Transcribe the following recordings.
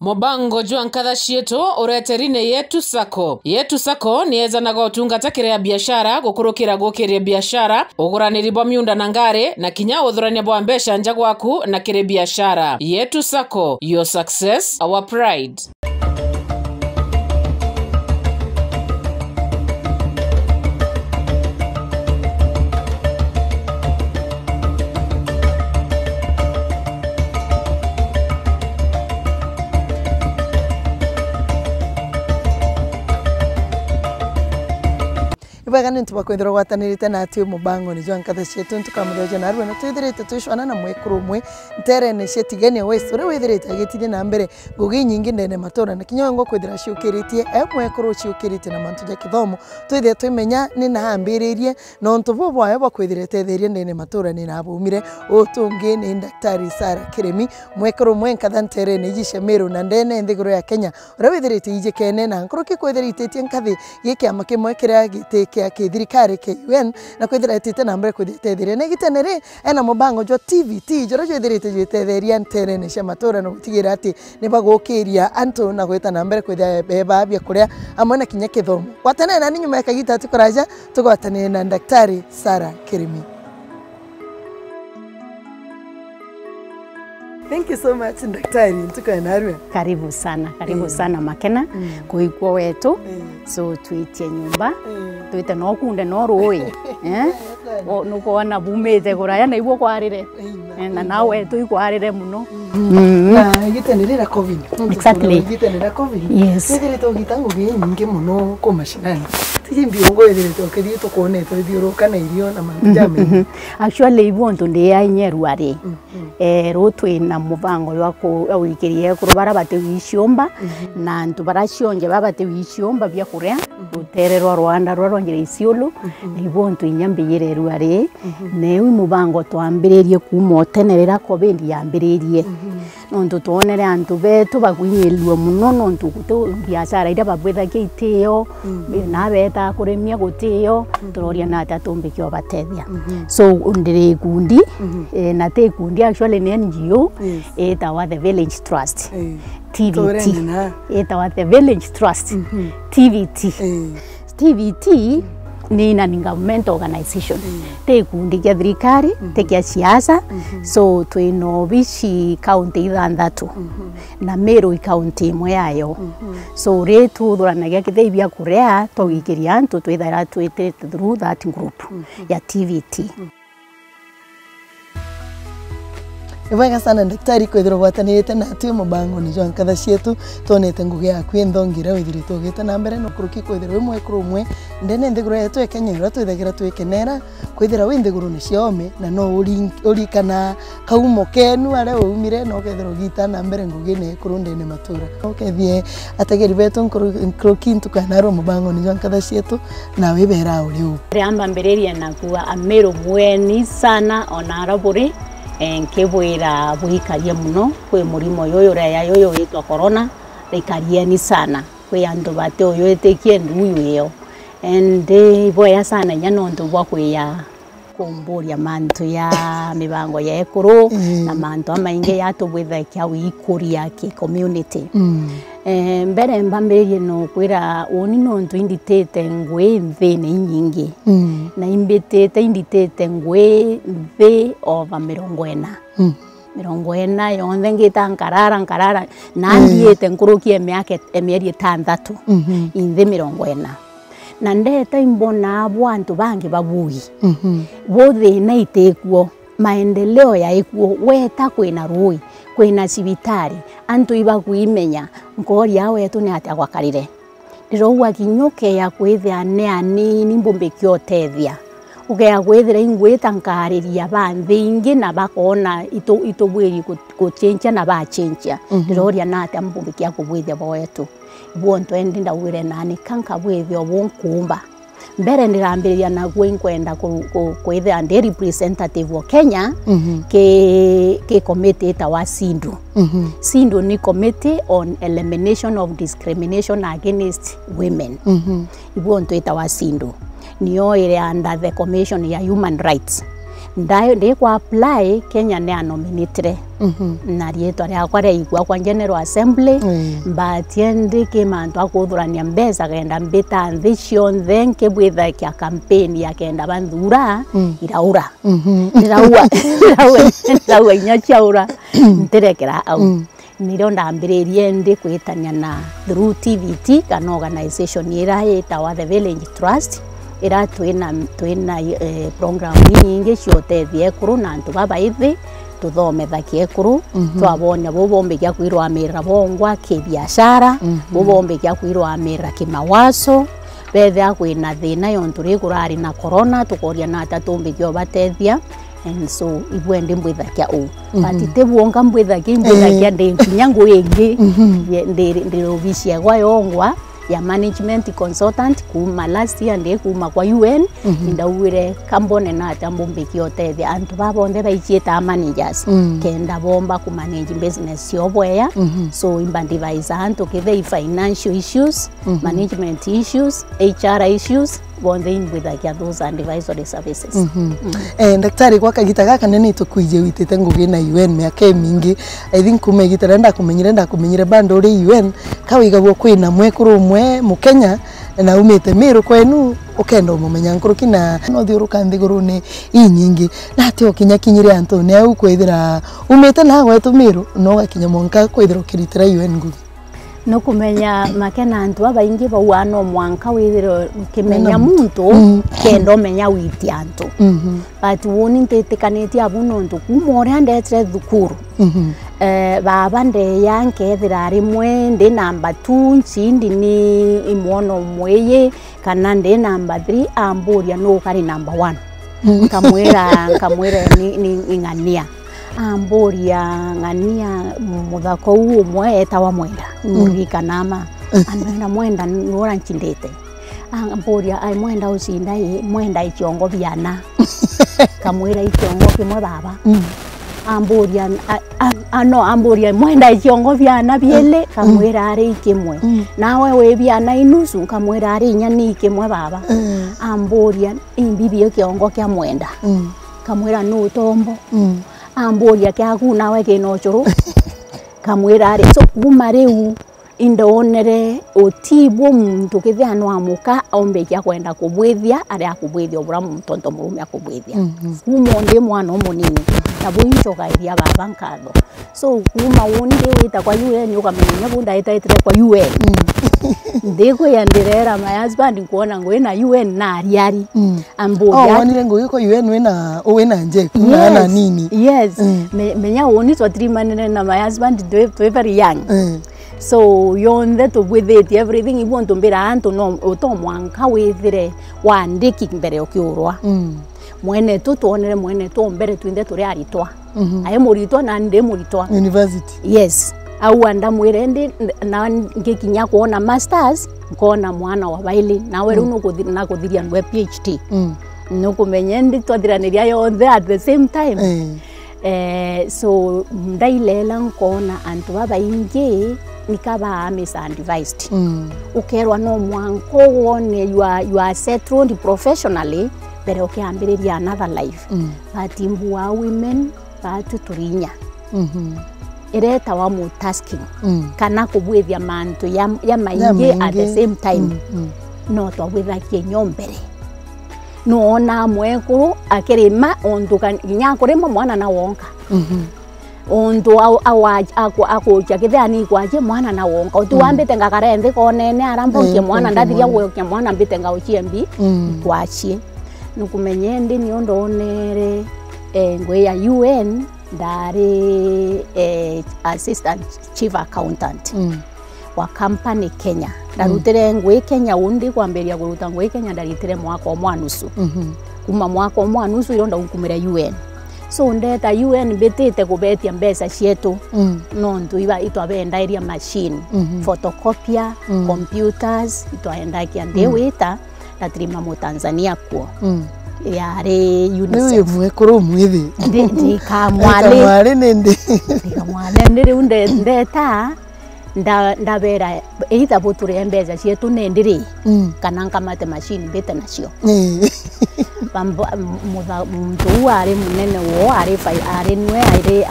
Mobango Juankatha Shieto ureterine Yetu Sacco. Yetu Sacco ni ezanaga utungata kiria biashara gukurukira gukiria biashara uguraniri bwa miunda na ngare na kinya uthurania bwa mbesha nja gwaku na kiri biashara. Yetu Sacco, your success, our pride. Ibagani ntubakwendera gwatanirite na ati Mobango ni Juankatha Shieto ntukamuryoje na rwena twithirite twishwana na mwekuru mwe nterene shetigania west uri withirite agitire na mbere ngugi nyingi ndene matora na kinyongo kwithira ciukiritie mwekuru ciukirite na mantu ja kithomo twithire twimenya ni na hambiririe no ntubo bwayo bakwithirite therie ndene matora ni na bumire utungi ni Daktari Sarah Kiremi mwekuru mwe nkatha nterene ijishe meru na ndene nthiguru ya Kenya uri withirite ije kene na nkuru kikwithirite tie nkathi giki amake mwekira gite kia thirikari ke UN na kwithira tete na mbere kwithitethire ne gitenere ena Mobango jo TVT joro jethirite jwetetheria nterene cia matora no gutigira ati ni bagukiria antu na gwita na mbere kwithia beba bia kuria amwe na kinya kithomo watane na nyuma yakagita ati kuraja tugwatane na Daktari Sarah Kiremi. Thank you so much Daktari ntukanarwe. Karibu sana Makena kuikwo wetu so tuitie nyumba tuite no kunde no roi o nuko wana bumete kuraya na ibo kwarire na nawe tu ikwarire muno na gitenera covid. Exactly gitenera covid. Yes ndigire to gitango nyingi muno ko mashinani tijimbi ngo ethire to kiri to kone to thiuruka na irio na manjame actually ibonto ndi ya nyeru ari rotwe na Mobango wako awikirie kurubara bate wishomba na ntubarashonje babate wishomba bya kurea utererwa Rwanda rwarongere isiolo ibonto inyambiyere rware ne Mobango twambiririe kumotenerera ko bendi yambiririe nonto tuonere antu betu bagwinyelwa muno nonto kuto biashara ira babwetha kitio na beta kuremia gutio turoria na tatombe kyo batethia so ndire gundi na te gundi actually ni NGO etawa the Village Trust TVT etawa the Village Trust TVT ni na government organization te kundi kia thirikari te kia siasa so twino bici county ithanthatu na Meru county imwe yayo so retu thuranagia kithibia kurea twagikiria antu twithara twite through that group ya TVT. Ibanga sana Daktari kwithira gwatanirite na ati Mobango ni Juankatha Shieto tonete ngugi yaku enthongira withirite ugite na mbere no kuruki kwithira we mwekuru mwe ndene nthiguru yetu ya Kenya ira twithagira twikenera kwithira we nthiguru ni ciome na no urikana kaumo kenu are umire no kwithira ugita na mbere ngugi ne kuru ndene matura okethie ategeri betu nkruki ntukanaro Mobango ni Juankatha Shieto na wibera uri u riamba mbereria na kuwa amero mweni sana onaraburi nkebwira buhikaria muno kwe murimo yoyo raya yoyo yitwa corona rikaria ni sana kwe andu bate oyo etekie nduyu yo ende boya sana nyano ndu bwakweya kumburia mantu ya mibango ya ekuru na mantu amainge yatubwitha kya wikuria ki community mbere mbamberie no kwira oni no ntu inditete ngwe nthene nyingi na inditete ngwe the over 40 40 yonthe ngita nkarara na ndiete nkurukie mieri 6 inthe 40 na ndeta imbona abantu bangi babui bothe na itekwo maendeleo ya ekuo weta kwina rui kwina cibitari antu iba kuimenya ngori yawe yetu ni ati agwakarire ndirowa kinyoke ya kwithia ne ani nimbombe kyotethia ugeya kwithira ingwita nkariria banthi ingi na bakona itobwiri kuchencha na bachencha ndiroria na ati ambombe kya kubwithia boetu bonto endi ndawire nani kanka bwithio bonkumba mbere ndirambiria na kwenda kwithia ndi representative wa Kenya ke committee tawa SINDO SINDO ni committee on elimination of discrimination against women ibonto itawa SINDO niyo ile under the commission ya human rights ndi kwa apply Kenya ne nominated na rietwa riakwa riaigua kwa General Assembly mbatie ndi kimantu akuthurania mbesa kenda mbita nthi cionthe nkibwitha kia campaign ya kenda banthura iraura iraua inya ciaura ntirekera au niro ndambiririe ndi kwitania na through TVT kana organization ira yetawa The Village Trust ira twina program nyingi ciotethie kuru na antu babaithi tuthomethakie kuru twabonya bobombe kya kwirwa amira bongwa kibiashara bobombe kya kwirwa amira kimawaso bethe akwina thina yonturi kurari na corona tukoria na tatumbe kyo batethia and so ibwende mbwithakia u batite buonga mbwithakia ndenyangu ingi ndirovisia kwa yongwa ya management consultant kuma last year ndi kuma kwa UN ndawire kambone na tambombe kiote antu babonde baichieta managers kenda bomba ku manage business yobweya so imba device antu kebe financial issues management issues HR issues bonde imbwithakia those and advisory services daktari kwa kagita gaka nene tukuije witete ngugi na UN miaka mingi I think kumegitera ndakumenyire bando ri UN kawigagwo kwina mwekuru mwe mu Kenya na umete miru kwenu ukenda umumenya nkuruki na no thiuruka nthiguruni inyingi na ati okinya kinyire antu ne au kwithira umete na gwetu miru no gakinya monka kwithira kiritira UN ngugi no kumenya makena antu abaingi bawano mwanka withiro kimenya muntu kendo menya witi antu but woni ntetekaneti abuno ntu kumore ndetre thukuru baba nde yanke thirari mwe ndi number 2 chindi ni imono mweye kana ndi number 3 amburia no kari number 1 kamwera ni ngania amburia ngania muthako umwe etawa mwenda murika nama anwenda mwenda nora nchindete amburia ai mwenda ucinda mwenda ichongo biana kamwira ichongo kimwe baba amburia amburia mwenda ichongo biana biele kamwira ari kimwe nawe we biana inusu kamwira ari nyani kimwe baba amburia imbibio kiongo kya mwenda kamwira no tombo amburia kya kuna we kino churu kamwira ari so kumareu indonere otibwo muntu kithiano amuka ombe kya kwenda kubwithia ari akubwithia obura muntu murume akubwithia kumonde mwana omunini tabuncho kairia baba nkado so kuma wonde wita kwa UN ukamenya bunda itaitire kwa UN ndiko yandirera my husband kuona ngwena UN na ariari amburia wonire nguyiko UN wena nje kuna na nini yes menya woni twatirimanene na my husband they very young so yonde to with it everything you want to be anto no otomwanka withire wandiki mbere okiurwa mwene tuonere mwene to mbere twinde turi aritwa aye muritwa na ndi muritwa university yes au anda mwirende na ngikinya kuona masters nkona mwana wa baili nawe runo na kuthiria nwe PhD no kumenye ndi twathiranĩria yothe at the same time so ndailela nkona antu babaingi nikaba misadvised ukerwa no mwanko wone you are settled professionally pero ukiambiriria another life but imbuwa women batu turinya ireta wa multitasking kana kubwithia mantu ya maingi at the same time no twabwithakie nyombere no ona mwekuru akirima ondu kinya kurima mwana na wonka ondu akuja kithani kwaje mwana na wonka utuambite ngakarenthi konene arambokie mwana ndathiria gwokia mwana mbite ngauchiembi kwachie nukumenye ndi ni ondonere ngwe ya UN ndari assistant chief accountant wa company Kenya ndarutire ngwe Kenya undi kwamberia kuruta ngwe Kenya ndaritire mwaka omwanusu kuma mwaka omwanusu ironda gukumira UN so ndeta UN betete kubetia mbesa cietu no ndu iba itwabenda iria machine photocopier computers itwaenda kia ndewita ndatirima mu Tanzania kwa yare UNICEF mwekuru mwithi ndikamwale nende unde ndeta ndabera either buture mbeca cietu nendiri kana nkamate machine mbete nacio muntu ari munene wo ari nwe ari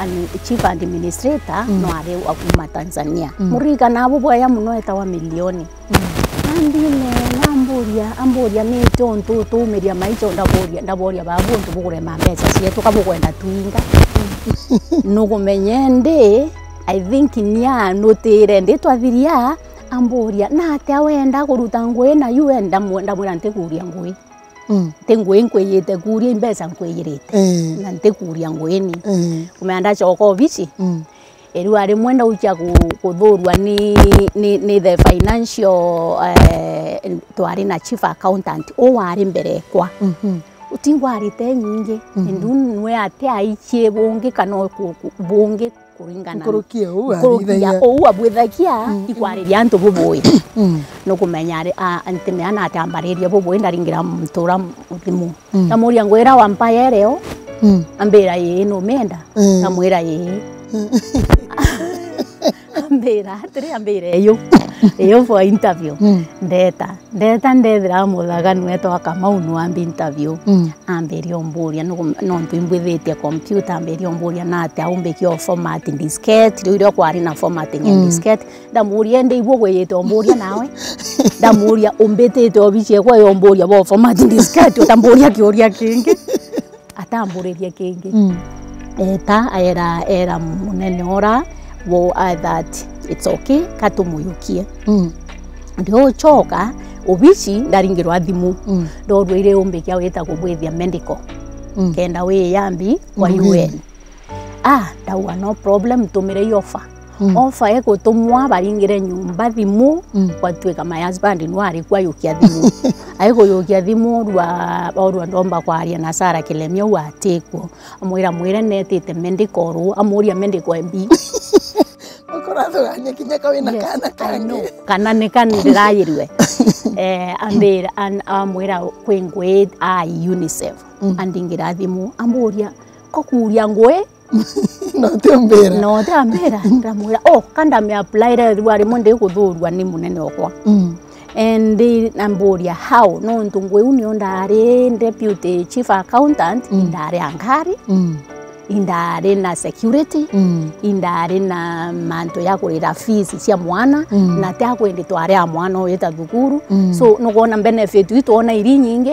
chief administrator no ari akuma Tanzania murika nabo bwaya muno etawa milioni andine amboria ni tonto tumiria maicho ndaboria babuntu bugure mbeca cietu kabukwenda twinga nugumenyende I think nya notire nditwathiria amboria na atia wenda kuruta ngui na UN ndamwira ntikuria ngui ngui nkwiyite kuria mbeca nkwiyirite na ntikuria ngui ni kumenda choko bici eru ari mwenda ucha kuthurwa ni the financial twari na chief accountant o wari mbere kwa utingwarite nyingi ndu nwe atia aichie bonge kana bonge kuringana kurukia o abwethakia ikwariria antu bubui no kumenya antemeana atambariria bubui ndaringira mtura thimu tamuria ngwira wampaya reo ambira ye no menda tamwira ye ambira yo for interview ndeta ndethira muthaganu etwa Kamau no ambi interview ambiria omburia no ntimbwithitie computer ambiria omburia na ate umbikio format diskette riu kwari na formatting ya diskette ndamuria ndeigwo gwiyite omburia nawe ndamuria umbitite obicie kwa omburia bo format diskette utamburia kiuria kingi atamburiria kingi eta era munene ora wo that it's okay katumuyukie ndio choka obici ndaringirwa thimu ndorwire umbikia wita kubwithia medical kenda we yambi kwa UN dawa no problem tumire offer eko tumwa baringire nyumba thimu kwatweka my husband no ari kwa yukia thimu aiko yukia thimu rwa ndomba kwa aria na Sara Kilemia watekwo amwira netite medical ru amuria medical mbi okorathugania kinya kawina kana kange kana ne kandirayirwe ambira amwira kwengwe UNICEF andingira thimu amuria kokuria ngwe no tambera ndamwira kanda me apply rwari monde kuthurwa ni munene okwa and amboria how no ntungwe unio ndari deputy chief accountant indari angari indari na security indari na manto ya kurira fees cia mwana na tia kwende tware a mwana oyeta thukuru so no kuona benefit itona iri nyingi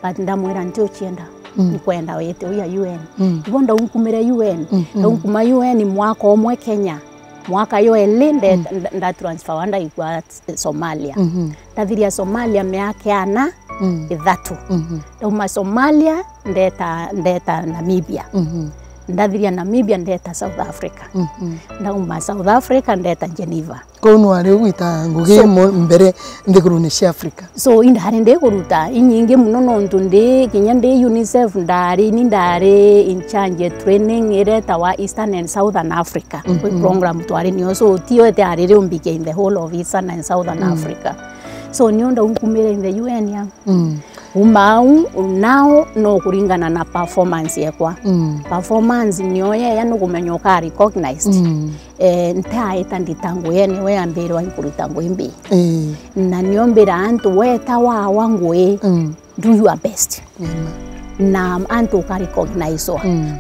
but ndamwira ntio chienda nikwenda wete uya UN ibonda unkumira UN unkuma UN mwaka omwe Kenya mwaka yo elinde nda transfer wanda ikwa Somalia tathiria Somalia miaka ana ithatu uma Somalia ndeta Namibia ndathiria Namibia ndeta South Africa ndauma South Africa ndeta Geneva kono ari gwita ngugi mbere ndikurune cia Africa so indari ndikuruta inyingi muno nontu ndi kinya ndi UNICEF ndari in charge training ireta wa Eastern and Southern Africa program twari niyo so tio ete ari umbike in the whole of Eastern and Southern Africa so nionda unkumira in the UN ya umau now no kuringana na performance yakwa performance niyo ya no kumenya ka recognized ntaita nditangu yene we ambirwa ikurutangu imbi na niombera antu weta wa ngwe do your best na antu ka recognize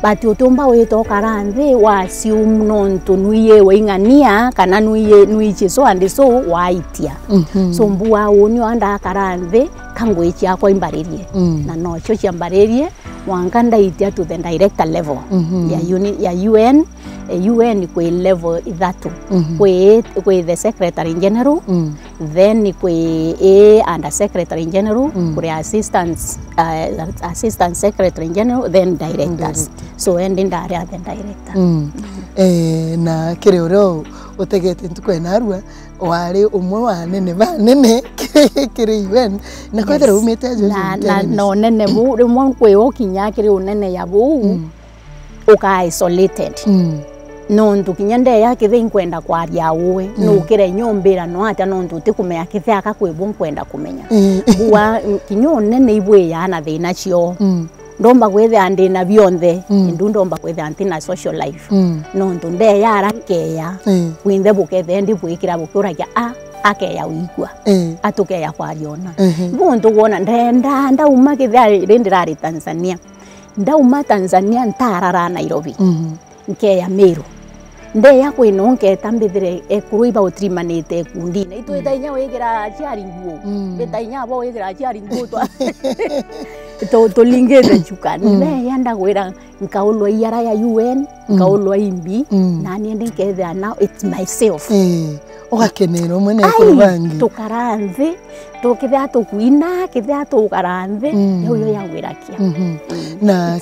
but utumba weto karanze wasi umnontu nuye weingania kana nuye so and so waitia so mbuwa onyo anda karanze kangwe chia kwa imbaririe na no cho chia imbaririe wankanda itia to the director level ya UN UN kwa level ithatu kwa the secretary general then kwa under secretary general kwa assistant secretary general then directors so ending area then director na kirero utegete ntukwena arua wari umwe wa nene banene kiri UN na kwethera umite ajo na no nene bu rimwe kwewo kinya kiri unene yabu uka isolated no ntukinyende yake the inkwenda kwa aria uwe no ukire nyombera no ata no ntuti kumenya kithe akakwebwo nkwenda kumenya buwa kinyo nene ibwe yana thina cio ndomba kwethia ndina bionthe ndu ndomba kwethia ntina social life no ntunde yara keya winthe bukethe ndi bwikira bukuragia akeya wigwa atukeya kwariona buntu kuona ndenda ndauma kithia rindirari Tanzania ndauma Tanzania ntarara Nairobi nkeya Meru ndeya kwino nketa mbithire ekuru iba utrimanite kundine itwita inya wigira aciari nguo beta inya bo wigira aciari nguo to lingete chukani ndeya ndagwira nkaulwa yara ya UN nkaulwa imbi nani ndi nkethia now it's myself ugakenera mwene kurubangi tukaranthi tukithia tukwina kithia tukaranthi yo yagwirakia na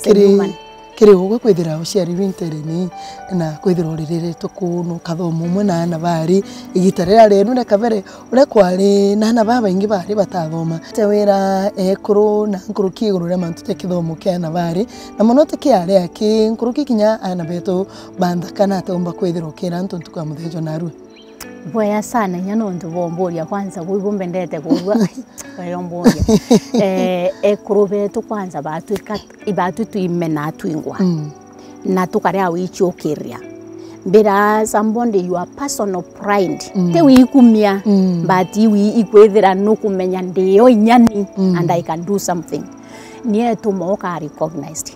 kiri gwe kwithira uciari wintereni na kwithira ririre tukunu kathomo mwena na bari igitarira renu na kabere ure kwari na na baba ingi bari batathoma tewira ekuru na nkuru kiguru re mantu te kithomo kia na bari na monote kia ria ki nkuru kinya ana beto banda kana tomba kwithira ukira ntuntu kwa muthejo naru boya sana nyano ndubomboria kwanza kuibumbe ndete kuwa bayomboria ekuru betu kwanza batu tuimena twingwa na tukaria wichokeria mbira somebody your personal pride te wikumia but wi ikwethira nukumenya ndio inyani and I can do something nie tumoka recognized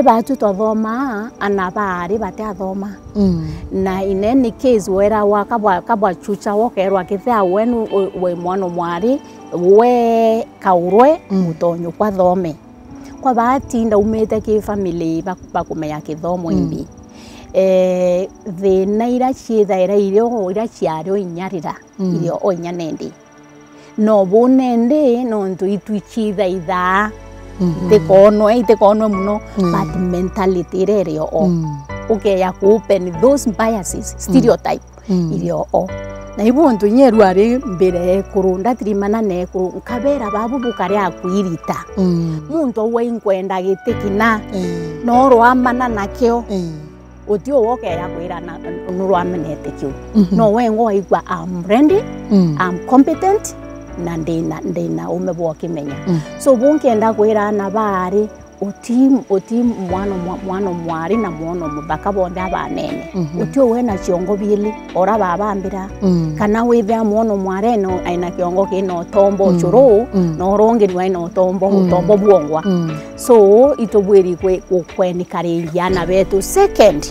batu tothoma anabari batathoma na in any case wera wakabwa chucha wokerwa kithia wenu we mwana mwari we kaurwe mutonyo kwa thome kwa bahati ndaumete ki family bakumenya kithomo imbi the naira chithaira irio ira chiario inyarira irio onyanendi no bonende no ntu itwichithaitha te kono muno but mentality rerio okay ya open those biases stereotype irio na ibuntu nyeru ari mbere kurunda trimana ne kabera babu bukari akwirita muntu we nkwenda gitikina no rwamana nakyo utio woke ya kwira na nurwamenete kyo no we ngo igwa I'm ready I'm competent na ndina umebwa kimenya so bunkenda kwira na bari uti mwana mwari na mwono mubaka bonde abanene utio wena chiongo bili ora babambira kana withia mwono mware no aina kiongo kino tombo churu no rongi ni aina tombo buongwa so itobwiri kweni karingia na betu second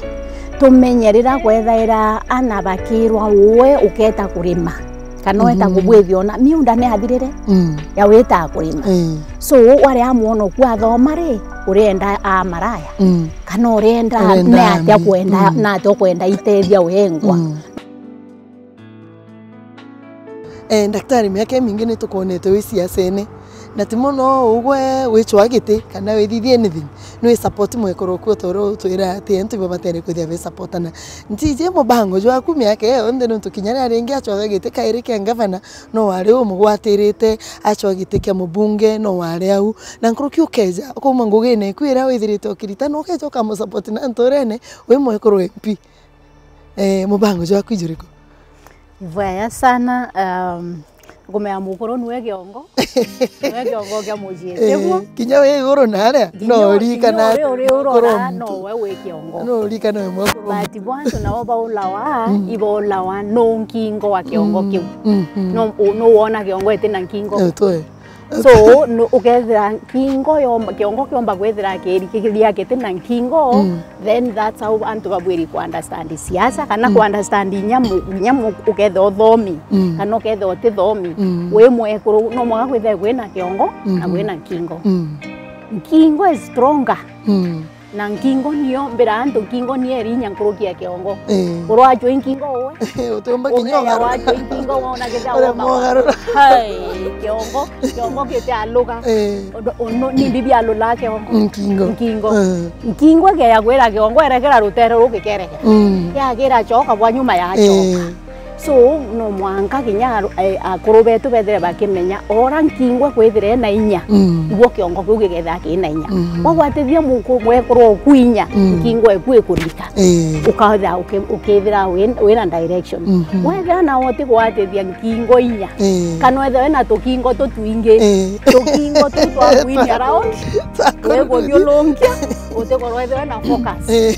tumenyerera kwethaira anabakirwa we uketa kurima kana weta kubwethiona miunda ne athirire ya weta kurima so wari amuono kwa thoma ri urenda amaraya kana urenda ne atia kwenda na atia kwenda itethia wengwa daktari miaka mingi ni tukonete wi siasene na timono ugwe wichwagite kana withithie anything no support mwekoro ku toro twira ati entu babatere kuthia be support na ntije mubango jwa kumiaka yo nde no tukinyara ringi achwagite kaire ke ngavana no wari umugwatirite achwagite ke mubunge no wari au na nkuru kiukeja ko mangugene kwira withirite okirita no kejo kama support na ntorene we mwekoro MP mubango jwa kwijuriko vaya sana kumea mukoro nuwe kiongo kya mujie kinya we goro nare no rikana no we kiongo no rikana we mwakoro bati bwanzo na oba ulawa ibo ulawa no nkingo wa kiongo kiu no wona kiongo etina nkingo so no ukethira nkingo kiongo kiomba kwethira kiri ketina nkingo then that's how antu babwiri ku understand siasa kana ku understand nyamu uketha othomi kana uketha otithomi we mwekuru no mwaga kwetha kwina kiongo na kwina nkingo nkingo is stronger na nkingo niyo mbira antu nkingo ni erinya nkurukia kiongo urwa jo nkingo we utomba kinyoga wa jo nkingo wona ketha hai kiongo kete aluga no ni bibi alula kiongo nkingo ke ya kwera kiongo erekera rutere rukikereke ya kira choka bwa nyuma ya choka so no mwanka kinya akurubetu bethere bakimenya ora nkingwa kwithire na inya igwo kiongo kiu gigetha kina inya wagwatithia muku mwekoro kwinya nkingwa ekwe kurika ukatha ukithira wina direction wetha na woti gwatithia nkingo inya kana wetha na tukingo tutuingi tukingo tutwa kwinya round wego biolongia utekorwa wetha na focus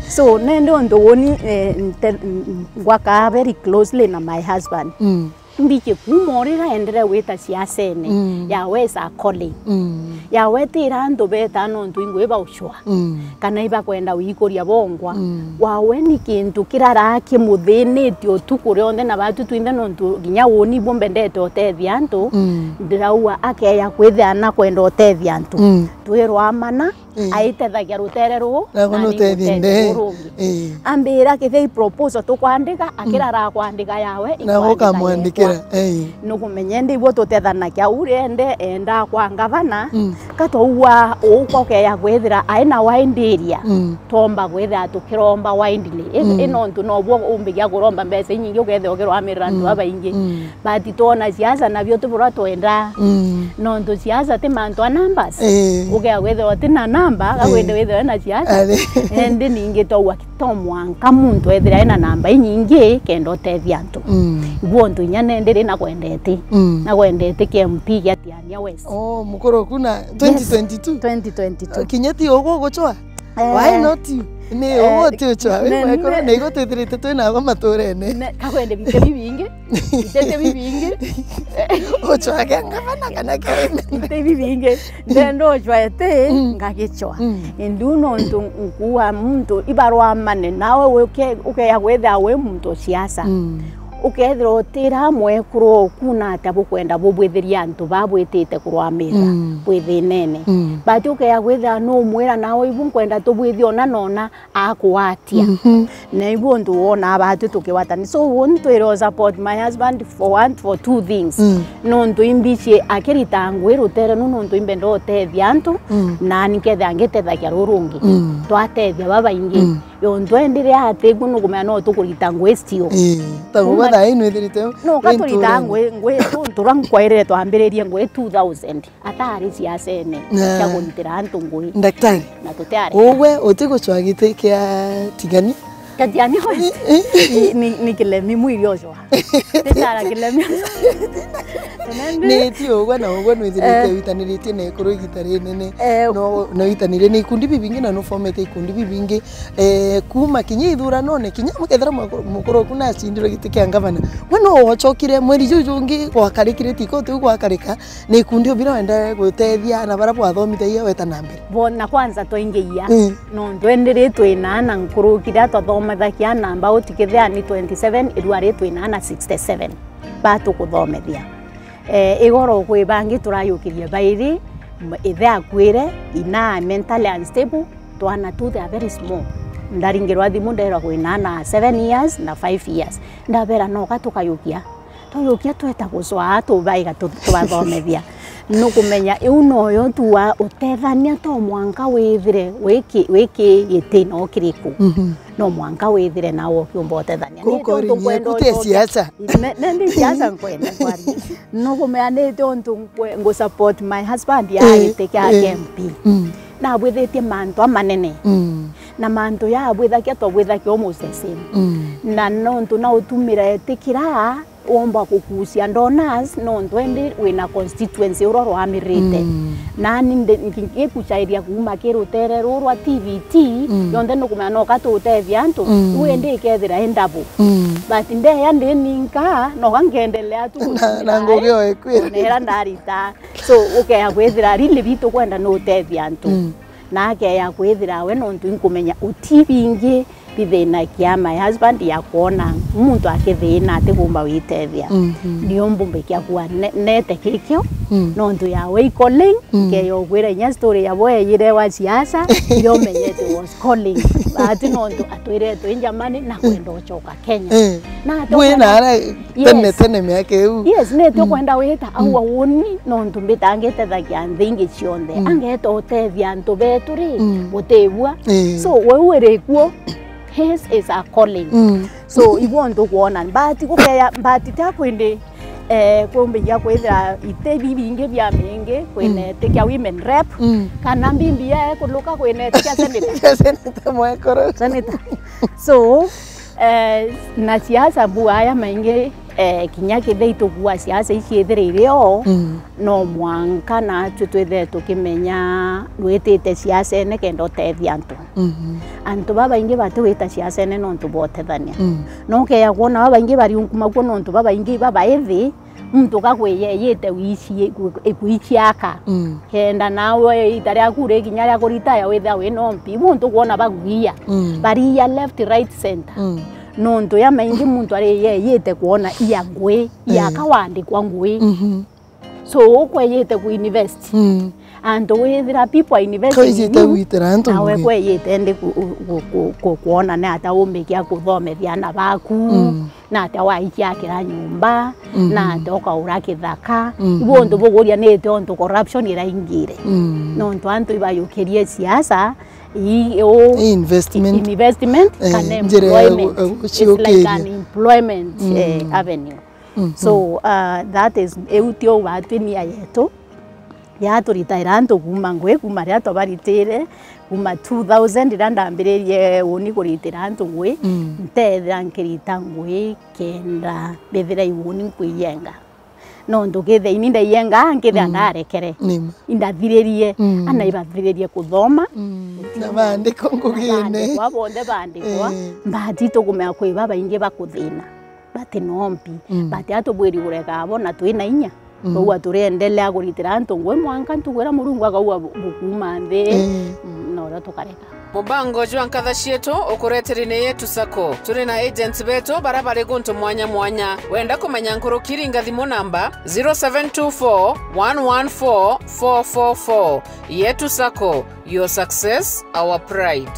so nendo ndoni gwaka very closely na my husband mbiche kumorira endere weta siasene ya wesa calling ya wetira ndo beta no ndwingwe ba ushwa kana iba kwenda wikoria bongwa wawe ni kintu kirara kimuthiniti otukure onde na batu twinde no ndu ginya woni bombe ndeto tethia ntu ndiraua akeya kwithana kwenda tethia ntu twirwa amana aitethagia ruterero na gono tethinde ambira kithei proposal tukwandika akirara kwandika yawe na gokamwandikira no kumenyende ibo tutethana kya urende enda kwa ngavana katouwa ukoke ya kwethira aina waindiria tomba kwethira tukiromba waindile ino ntu no bwo umbigia kuromba mbese nyingi ukethe okero amirira ndu abaingi but tona siasa nabyo tubura twenda no ntu siasa ti mantu numbers ukea kwethira tina namba agwende wethira na siasa ende ningi towa kitomwanka muntu ethira ina namba nyingi kendo tethia ntu gwo ntu nyane ndiri na kwendete KMP ya Tiania West mukoro kuna 2022 kinyeti ogo gochwa why not you ne ogo tiochwa we mukoro ne go tetrete twina go maturene kakwende bite bibingi ochwa ngavana kana kene bite bibingi ndendo chwaete ngagichwa induno ntu nkuwa muntu ibarwa mane nawe uke ya gwetha we muntu siasa ukethira otira mwekuro kuna tabu kwenda bubwitheria antu babwitite kurwamira bwithinene but ukeya gwetha no mwira nawe ibu kwenda tubwithio na nona akwatia na ibu ndu wona abatu tukiwatani so won't we support my husband for two things no ndu imbiche akirita ngwiru tere no ndu imbendo tethia antu na niketha angetethagia rurungi twatethia baba ingi yo ndwendire ate guno kumya no tukurita ngwestio tago tha ino ithirite no katurita ngwe turang kwaire twambiririe ngwe 2000 atari siasene cia guntira antu ngwe daktari na tuteare owe otiguchwagite kia tigani katiani ho ni kilemi mwiri ojo tetara kilemi ne ti ogwa na ogwa no ithirite witaniritie ne kuru igitari nene no witanire ne ikundi bibingi na no formate ikundi bibingi kuma kinya ithura none kinya mukethera mukuru kuna cindiro gitikia ngavana weno ochokire mweri jujungi kwa karikire tiko tu kwa karika ne ikundi obira wenda gutethia na bara bwa thomithia weta nambe bona kwanza toingeia no ndwendire twinana nkuru kira twathomithakia namba utikithia ni 27 irwari twinana 67 batu kuthomithia igoro kwe bangi turayukirie bairi ithe akwire ina mentally unstable twana tu they are very small ndaringirwa thimu ndera kwinana 7 years na 5 years ndabera no gatukayukia tuyukia tweta guswa tubaiga tubathomithia no kumenya uno yo tuwa utethania to mwanka withire wiki gitino kiriku no mwanka withire nawo kiumba utethania ni to kwendo siasa nende siasa kwenda kwari no kumenya ni to ngo support my husband ya iteke KMP na bwithetie manto manene na manto ya bwithakia to bwithakia almost the same na no ntu na utumira etikira omba kukusia donors no ndwendi wina constituency uroro amirite nani ngikuchairia kuma kirutere rurwa TVT yonde no kumya no katutethia antu wende ikethira endabu but nde yande ninka no gangendelea tu na ngogyo ekwira nera ndarita so ukeya kwethira rili bitu kwenda no tethia antu na keya kwethira we no ntu inkumenya utibingi bithina kia my husband ya kuona muntu akithina ati gumba witethia ndio mbumbe kia kwa nete kikyo no ndu ya we calling ke yo gwira nya story ya boye yire wa siasa ndio menyete was calling ati no ndu atwire tu njamani na kwenda ochoka Kenya na to wena ara tene miake u yes ne to kwenda wita au woni no ndu mbitangete thakia thingi cionde angeto tethia ntu beturi gutebua so we were kuo his is a calling. So you want to go on and but itakwende kumbe ya kwethira ite bibinge bya mingi kwene tekia women rep kana bimbia kuluka kwene tekia senator mwekoro senator. So na siasa buaya maingi kinya kithitu bua siasa iciethireire o no mwanka na twethe tukimenya rwitite siasa ene kendo tethia antu antu baba ingi batuwita siasa ene no ntubotethania no ke ya kuona baba ingi bari unkuma kuona ntu baba ingi baba ethi mtu kakweyeyete wici ekuiciaka kenda nawe itaria kure kinya ria kuritaya witha we no mpi muntu kuona baguia bari ya left right center no ndo ya maingi muntu ari yeyete kuona iya ngwe ya kawandi kwa ngwe so kweyete ku invest and withira people invest nawe kweyete ndi kuona na ata umbekia kuthomethia na baku na ata waikiakira nyumba na ata ukaura kithaka ibo ndo bogoria nete onto corruption iraingire no ndo antu ibayukirie siasa investment and employment. It's like an employment avenue. So that is eutio watini ayeto ya to retire anto kuma ngwe kuma ria to baritire kuma 2000 irandambirerie woni kuritira anto ngwe ntethira nkirita ngwe kenda bethira iwoni kuyenga no ndugithe ininda yenga ngithe ngarekere indathiririe ana ibathiririe kuthoma na bandiko ngugine wabonde bandikwa mbati tukumea kwi baba ingi bakuthina bati nompi bati atubwiri ureka abona twina inya kwa turendelea kuritira antu ngwe mwanka ntugwira murungu akauwa bukuma nthi no tukareka mubango jwa nkatha cietu ukureterine yetu sako turi na agents betu barabari guntu mwanya mwanya wenda kumenya nkurukiri ngathimu namba 0724 114 444 yetu sako, your success our pride.